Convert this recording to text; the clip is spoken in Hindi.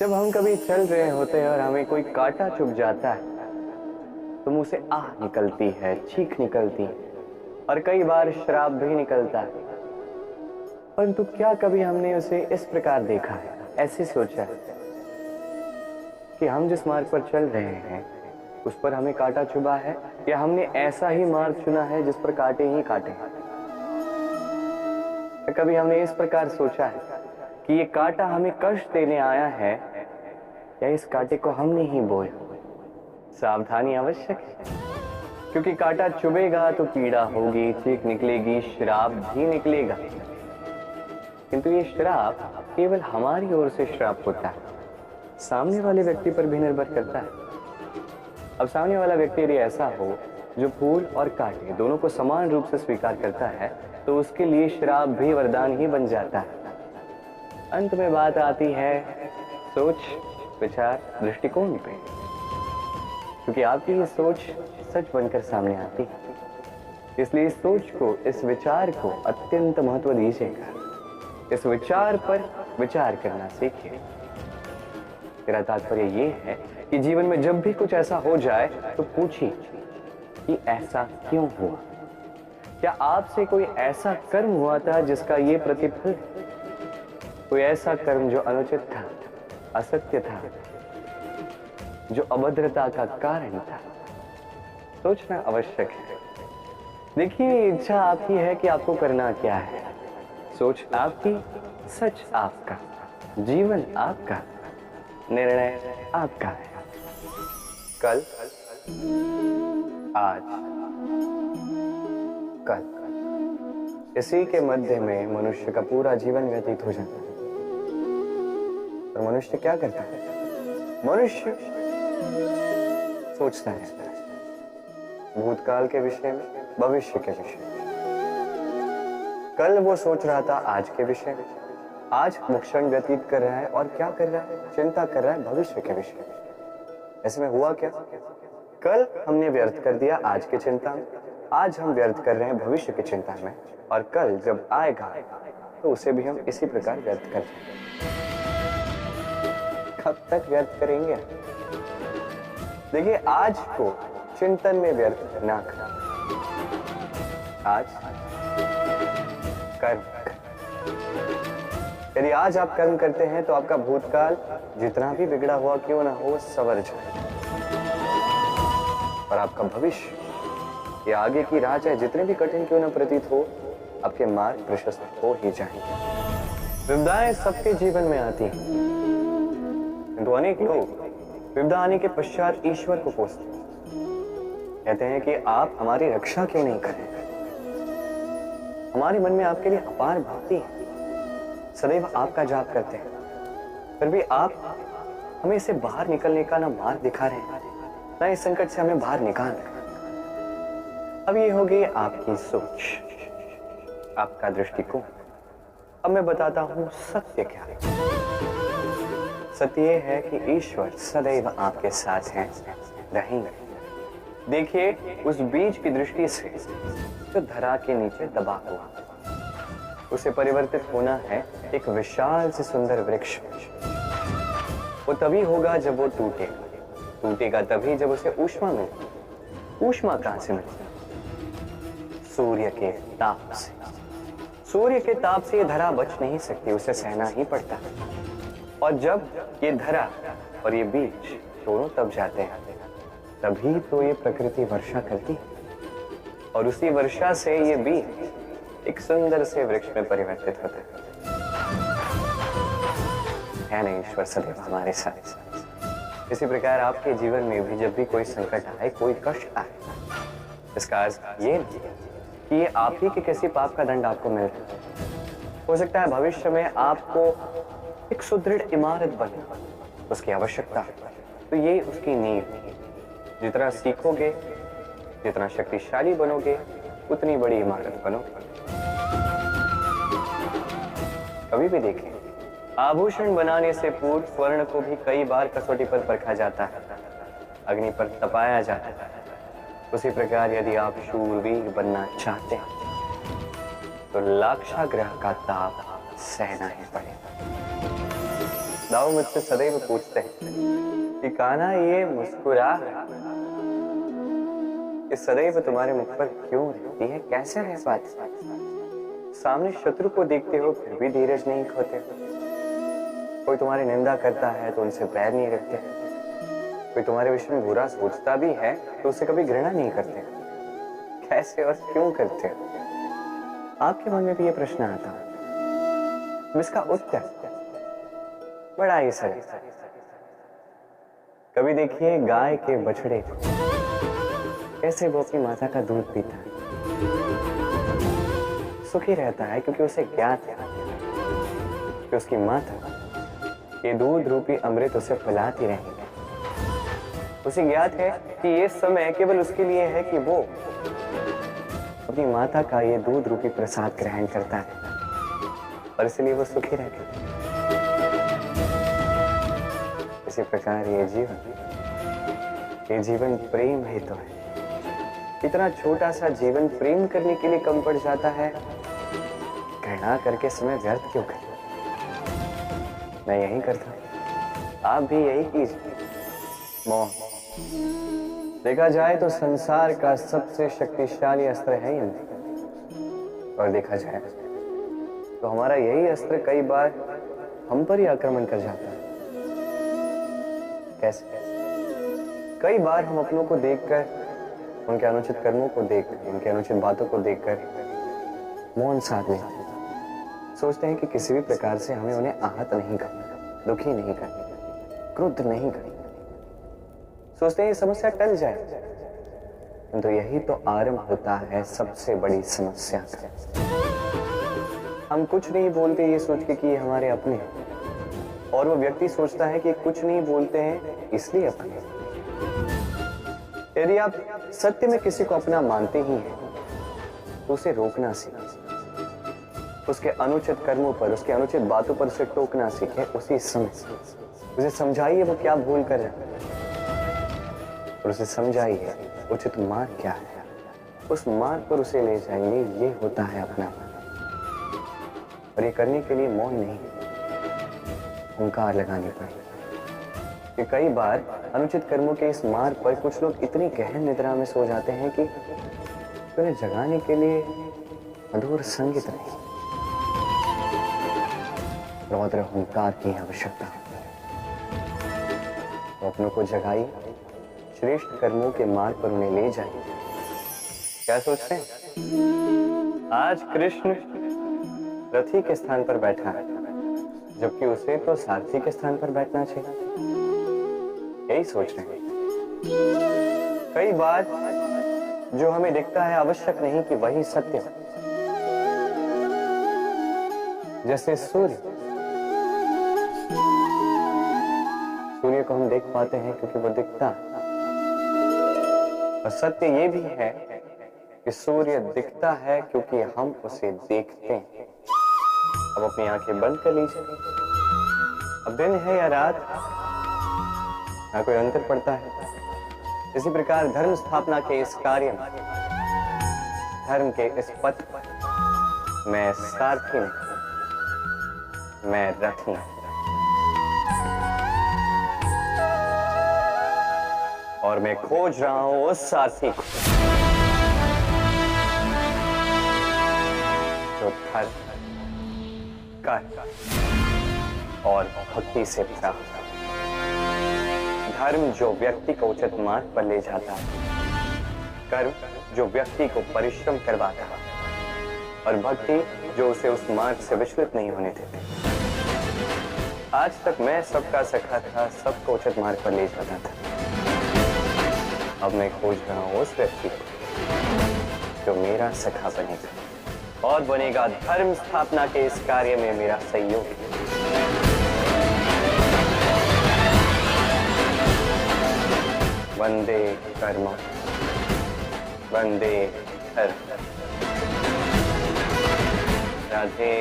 जब हम कभी चल रहे होते हैं और हमें कोई कांटा चुभ जाता है तो मुंह से आह निकलती है, चीख निकलती है और कई बार श्राप भी निकलता है। परंतु क्या कभी हमने उसे इस प्रकार देखा है, ऐसे सोचा है कि हम जिस मार्ग पर चल रहे हैं उस पर हमें कांटा चुभा है, या हमने ऐसा ही मार्ग चुना है जिस पर कांटे ही कांटे हैं? कभी हमने इस प्रकार सोचा है कि ये कांटा हमें कष्ट देने आया है या इस कांटे को हमने ही बोया? सावधानी आवश्यक है, क्योंकि कांटा चुभेगा तो पीड़ा होगी, चीख निकलेगी, श्राप भी निकलेगा। किंतु ये श्राप केवल हमारी ओर से श्राप होता है, सामने वाले व्यक्ति पर भी निर्भर करता है। अब सामने वाला व्यक्ति यदि ऐसा हो जो फूल और कांटे दोनों को समान रूप से स्वीकार करता है तो उसके लिए श्राप भी वरदान ही बन जाता है। अंत में बात आती है सोच, विचार, दृष्टिकोण पे, क्योंकि आपकी ये सोच सच बनकर सामने आती है। इसलिए इस सोच को, इस विचार को अत्यंत महत्व दीजिएगा। इस विचार पर विचार करना सीखिए। मेरा तात्पर्य ये है कि जीवन में जब भी कुछ ऐसा हो जाए तो पूछिए कि ऐसा क्यों हुआ। क्या आपसे कोई ऐसा कर्म हुआ था जिसका ये प्रतिफल है? कोई ऐसा कर्म जो अनुचित था, असत्य था, जो अभद्रता का कारण था? सोचना आवश्यक है। देखिए, इच्छा आपकी है कि आपको करना क्या है, सोच आपकी, सच आपका, जीवन आपका, निर्णय आपका है। कल, आज, कल, इसी के मध्य में मनुष्य का पूरा जीवन व्यतीत हो जाता है। और मनुष्य क्या करता है? मनुष्य सोचता रहता है भूतकाल के विषय में, भविष्य के विषय में। कल वो सोच रहा था आज के विषय में, आज वो क्षण व्यतीत कर रहा है और क्या कर रहा है? चिंता कर रहा है भविष्य के विषय में। ऐसे में हुआ क्या? कल हमने व्यर्थ कर दिया आज की चिंता में, आज हम व्यर्थ कर रहे हैं भविष्य की चिंता में, और कल जब आएगा तो उसे भी हम इसी प्रकार व्यर्थ कर देंगे। कब तक व्यर्थ करेंगे? देखिए, आज को चिंतन में व्यर्थ ना करें। आज कर्म। यदि आज आप कर्म करते हैं तो आपका भूतकाल जितना भी बिगड़ा हुआ क्यों ना हो संवर जाए, और आपका भविष्य या आगे की राह चाहे जितने भी कठिन क्यों ना प्रतीत हो, आपके मार्ग प्रशस्त हो ही जाएंगे। विपदाएं सबके जीवन में आती हैं, किंतु अनेक लोग विपदा आने के पश्चात ईश्वर को कोसते हैं। कहते हैं कि आप हमारी रक्षा क्यों नहीं करें? हमारे मन में आपके लिए अपार भक्ति है, सदैव आपका जाप करते हैं, फिर भी आप हमें इससे बाहर निकलने का ना मार्ग दिखा रहे हैं, ना इस संकट से हमें बाहर निकाल रहे हैं। अब ये होगी आपकी सोच, आपका दृष्टिकोण। अब मैं बताता हूं सत्य क्या है। सत्य ये है कि ईश्वर सदैव आपके साथ हैं, रहेंगे। देखिए, उस बीज की दृष्टि से जो धरा के नीचे दबा हुआ, उसे परिवर्तित होना है एक विशाल से सुंदर वृक्ष। वो तभी होगा जब वो टूटेगा, टूटेगा तभी जब उसे ऊष्मा मिलेगी। ऊष्मा कहां से मिलेगी? सूर्य के ताप से। सूर्य के ताप से ये धरा बच नहीं सकती, उसे सहना ही पड़ता है। और जब ये धरा और ये बीज दोनों तब जाते हैं, तभी तो ये प्रकृति वर्षा करती है, और उसी वर्षा से ये बीज एक सुंदर से वृक्ष में परिवर्तित होता है ना? ईश्वर सदैव हमारे साथ। इसी प्रकार आपके जीवन में भी जब भी कोई संकट आए, कोई कष्ट आए, इसका अर्थ ये नहीं कि ये आप ही के किसी पाप का दंड आपको मिल रहा है। हो सकता है भविष्य में आपको एक सुदृढ़ इमारत बने, उसकी आवश्यकता है, तो ये उसकी नींव है। जितना सीखोगे, जितना शक्तिशाली बनोगे, उतनी बड़ी इमारत बनोगे। कभी भी देखें, आभूषण बनाने से पूर्व स्वर्ण को भी कई बार कसौटी पर परखा जाता है, अग्नि पर तपाया जाता है। उसी प्रकार यदि आप शूरवीर बनना चाहते हैं तो लाक्षागृह का ताप सहना ही पड़ेगा। दाऊ मुझसे सदैव पूछते हैं कि कान्हा ये मुस्कुराहट ये सदैव तुम्हारे मुख पर क्यों रहती है, कैसे रह पाती है? सामने शत्रु को देखते हो फिर भी धीरज नहीं खोते हो। कोई तुम्हारी निंदा करता है तो उनसे बैर नहीं रखते, कोई तुम्हारे विषय में बुरा सोचता भी है तो उससे कभी घृणा नहीं करते। कैसे और क्यों करते हो? आपके मन में भी ये प्रश्न आता है। इसका उत्तर बड़ा ही सरल। कभी देखिए गाय के बछड़े को, कैसे वो अपनी माता का दूध पीता है, सुखी रहता है क्योंकि उसे ज्ञात है कि उसकी माता ये दूध रूपी अमृत उसे पिलाती रहेगी। उसे ज्ञात है कि ये समय केवल उसके लिए है कि वो अपनी माता का ये दूध रूपी प्रसाद ग्रहण करता है और इसलिए वो सुखी रहता है। इसी प्रकार ये जीवन प्रेम है तो है। इतना छोटा सा जीवन प्रेम करने के लिए कम पड़ जाता है, घृणा करके समय व्यर्थ क्यों करें? मैं यही करता हूं, आप भी यही कीजिए। मोह देखा जाए तो संसार का सबसे शक्तिशाली अस्त्र है इंद्रिय, और देखा जाए तो हमारा यही अस्त्र कई बार हम पर ही आक्रमण कर जाता है। कैसे? कई बार हम अपनों को देखकर, उनके अनुचित कर्मों को देखकर, उनके अनुचित बातों को देखकर मौन साध लेते हैं। सोचते हैं कि किसी भी प्रकार से हमें उन्हें आहत नहीं करना, दुखी नहीं करना, क्रुद्ध नहीं करना। सोचते हैं ये समस्या टल जाए, किंतु यही तो आरंभ होता है सबसे बड़ी समस्या का। हम कुछ नहीं बोलते ये सोच के कि ये हमारे अपने हैं, और वो व्यक्ति सोचता है कि कुछ नहीं बोलते हैं इसलिए अपने। यदि आप सत्य में किसी को अपना मानते ही हैं तो उसे रोकना सीखें, उसके अनुचित कर्मों पर, उसके अनुचित बातों पर उसे टोकना सीखें। उसी समय उसे समझाइए वो क्या भूल कर रहा है, और उसे समझाइए उचित मार्ग क्या है, उस मार्ग पर उसे ले जाएंगे। ये होता है अपना। और ये करने के लिए मौन नहीं, हुंकार लगानी पड़ेगी। कि कई बार अनुचित कर्मों के इस मार्ग पर कुछ लोग इतनी गहन निद्रा में सो जाते हैं कि उन्हें जगाने के लिए मधुर संगीत नहीं, रौद्र हुंकार की आवश्यकता होती है। तो अपनों को जगाइए, श्रेष्ठ कर्मों के मार्ग पर उन्हें ले जाइए। क्या सोचते हैं? आज कृष्ण रथी के स्थान पर बैठा है, जबकि उसे तो सारथी के स्थान पर बैठना चाहिए। यही सोच रहे हैं। कई बार जो हमें दिखता है आवश्यक नहीं कि वही सत्य हो। जैसे सूर्य को हम देख पाते हैं क्योंकि वो दिखता है, और सत्य ये भी है कि सूर्य दिखता है क्योंकि हम उसे देखते हैं। अब अपनी आंखें बंद कर लीजिए। अब दिन है या रात, ना कोई अंतर पड़ता है। इसी प्रकार धर्म स्थापना के इस कार्य में, धर्म के इस पथ पर मैं सारथी नहीं, मैं रथी हूं। और मैं खोज रहा हूं उस सारथी को जो धर्म, कर्म और भक्ति से प्राप्त। धर्म जो व्यक्ति को उचित मार्ग पर ले जाता है, कर्म जो व्यक्ति को परिश्रम करवाता है, और भक्ति जो उसे उस मार्ग से विचलित नहीं होने देती। आज तक मैं सबका सखा था, सबको उचित मार्ग पर ले जाता था। अब मैं खोज रहा हूं उस व्यक्ति को जो मेरा सखा बनेगा और बनेगा धर्म स्थापना के इस कार्य में मेरा सहयोगी। वंदे कर्म, वंदे धर्म। राधे।